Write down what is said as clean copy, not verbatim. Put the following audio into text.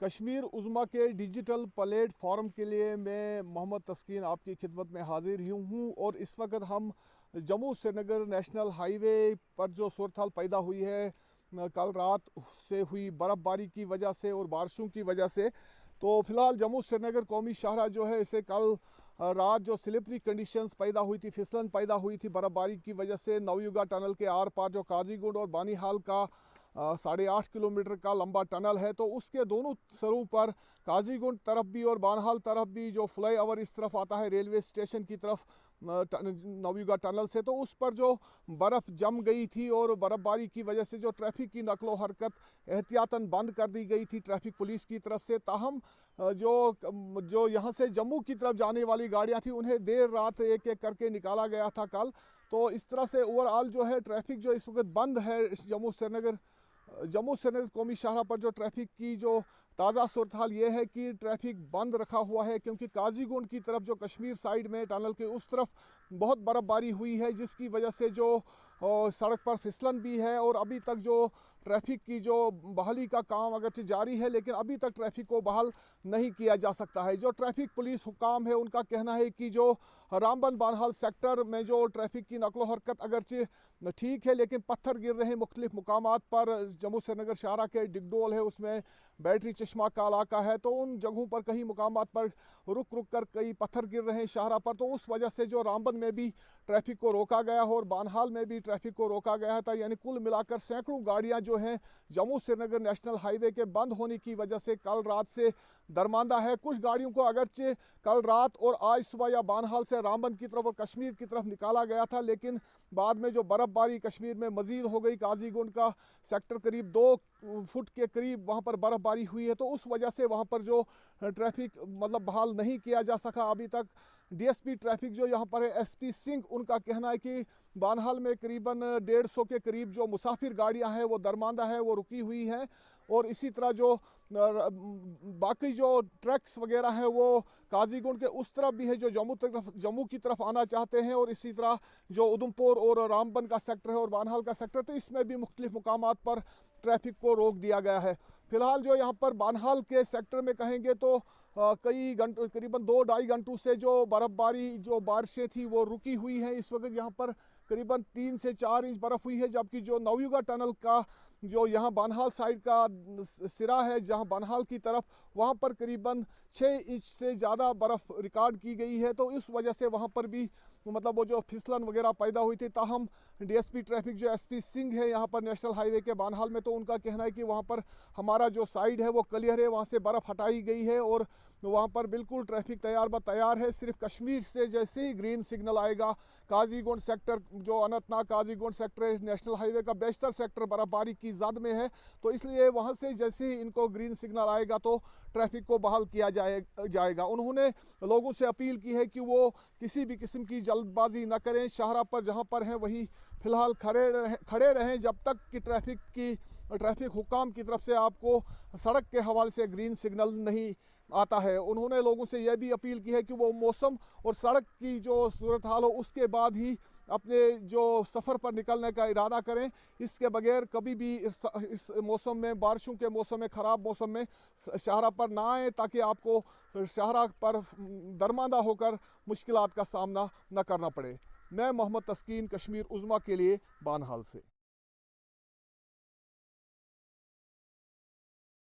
कश्मीर उज़्मा के digital platform के लिए मैं मोहम्मद तस्कीन आपकी खिदमत में हाजिर ही हूँ और इस वक्त हम जम्मू श्रीनगर नेशनल हाईवे पर जो सूरत हाल पैदा हुई है कल रात से हुई बर्फ़बारी की वजह से और बारिशों की वजह से, तो फ़िलहाल जम्मू श्रीनगर कौमी शाहरा जो है इसे कल रात जो स्लिपरी कंडीशंस पैदा हुई थी, फिसलन पैदा हुई थी बर्फ़बारी की वजह से, नवयुगा टनल के आर पार जो काजीगुंड और बानीहाल का 8.5 किलोमीटर का लंबा टनल है, तो उसके दोनों सरों पर काजीगुंड तरफ भी और बानहाल तरफ भी जो फ्लाई ओवर इस तरफ आता है रेलवे स्टेशन की तरफ नवयुगा टनल से, तो उस पर जो बर्फ़ जम गई थी और बर्फ़बारी की वजह से जो ट्रैफिक की नकलो हरकत एहतियातन बंद कर दी गई थी ट्रैफिक पुलिस की तरफ से। ताहम जो यहाँ से जम्मू की तरफ जाने वाली गाड़ियाँ थी उन्हें देर रात एक एक करके निकाला गया था कल। तो इस तरह से ओवरऑल जो है ट्रैफिक जो इस वक्त बंद है जम्मू श्रीनगर कौमी शाहरा पर जो ट्रैफिक की जो ताज़ा सूरत हाल ये है कि ट्रैफिक बंद रखा हुआ है, क्योंकि काजीगुंड की तरफ जो कश्मीर साइड में टनल के उस तरफ बहुत बर्फ़बारी हुई है, जिसकी वजह से जो सड़क पर फिसलन भी है और अभी तक जो ट्रैफिक की जो बहाली का काम अगरचे जारी है, लेकिन अभी तक ट्रैफिक को बहाल नहीं किया जा सकता है। जो ट्रैफिक पुलिस हुकाम है उनका कहना है कि जो रामबन बानहाल सेक्टर में जो ट्रैफिक की नकलो हरकत अगरचे ठीक है, लेकिन पत्थर गिर रहे हैं मुख्तलिफ मुकामात पर। जम्मू श्रीनगर शाहरा के डिगडोल है, उसमें बैटरी चश्मा का इलाका है, तो उन जगहों पर कई मुकामात पर रुक रुक कर कई पत्थर गिर रहे हैं शाहरा पर, तो उस वजह से जो रामबन में भी ट्रैफिक को रोका गया है और बानहाल में भी ट्रैफिक को रोका गया था। यानी कुल मिलाकर सैकड़ों गाड़ियां जो हैं जम्मू श्रीनगर नेशनल हाईवे के बंद होने की वजह से कल रात से दरमांदा है। कुछ गाड़ियों को अगरचे कल रात और आज सुबह या बानहाल से रामबन की तरफ और कश्मीर की तरफ निकाला गया था, लेकिन बाद में जो बर्फ़बारी कश्मीर में मज़ीद हो गई, काजीगुंड का सेक्टर करीब 2 फुट के करीब वहाँ पर बर्फ़बारी हुई है, तो उस वजह से वहाँ पर जो ट्रैफिक मतलब बहाल नहीं किया जा सका अभी तक। डीएसपी ट्रैफिक जो यहाँ पर है एसपी सिंह, उनका कहना है कि बानहाल में करीबन 150 के करीब जो मुसाफिर गाड़ियाँ हैं वो दरमांदा है, वो रुकी हुई हैं, और इसी तरह जो बाकी जो ट्रक्स वगैरह हैं वो काजीगुंड के उस तरफ भी है जो जम्मू की तरफ आना चाहते हैं, और इसी तरह जो उधमपुर और रामबन का सेक्टर है और बानहाल का सेक्टर, तो इसमें भी मुख्तलिफ मुकामात पर ट्रैफिक को रोक दिया गया है। फिलहाल जो यहाँ पर बानहाल के सेक्टर में कहेंगे तो कई घंटों करीबन 2-2.5 घंटों से जो बर्फ़बारी जो बारिशें थी वो रुकी हुई हैं। इस वक्त यहाँ पर करीबन 3 से 4 इंच बर्फ़ हुई है, जबकि जो नवयुगा टनल का जो यहाँ बानहाल साइड का सिरा है जहाँ बानहाल की तरफ, वहाँ पर करीबन 6 इंच से ज़्यादा बर्फ़ रिकॉर्ड की गई है, तो इस वजह से वहाँ पर भी मतलब वो जो फिसलन वगैरह पैदा हुई थी। ताहम डीएसपी ट्रैफिक जो एसपी सिंह है यहाँ पर नेशनल हाईवे के बानहाल में, तो उनका कहना है कि वहाँ पर हमारा जो साइड है वो क्लियर है, वहाँ से बर्फ़ हटाई गई है और वहाँ पर बिल्कुल ट्रैफिक तैयार है। सिर्फ कश्मीर से जैसे ही ग्रीन सिग्नल आएगा, काजीगुंड सेक्टर जो अनंतनाग काजीगुंड सेक्टर है नेशनल हाईवे का बेशतर सेक्टर बर्फ़बारी की जद में है, तो इसलिए वहाँ से जैसे ही इनको ग्रीन सिग्नल आएगा तो ट्रैफिक को बहाल किया जाएगा। उन्होंने लोगों से अपील की है कि वो किसी भी किस्म की जल्दबाजी न करें, शाहरा पर जहाँ पर हैं वहीं फ़िलहाल खड़े रहें जब तक कि ट्रैफिक हुकाम की तरफ से आपको सड़क के हवाले से ग्रीन सिग्नल नहीं आता है। उन्होंने लोगों से यह भी अपील की है कि वो मौसम और सड़क की जो सूरत हाल हो उसके बाद ही अपने जो सफ़र पर निकलने का इरादा करें। इसके बगैर कभी भी इस मौसम में, बारिशों के मौसम में, ख़राब मौसम में शाहरा पर ना आए, ताकि आपको शाहरा पर दरमांदा होकर मुश्किलात का सामना न करना पड़े। मैं मोहम्मद तस्कीन कश्मीर उज़्मा के लिए बानहाल से।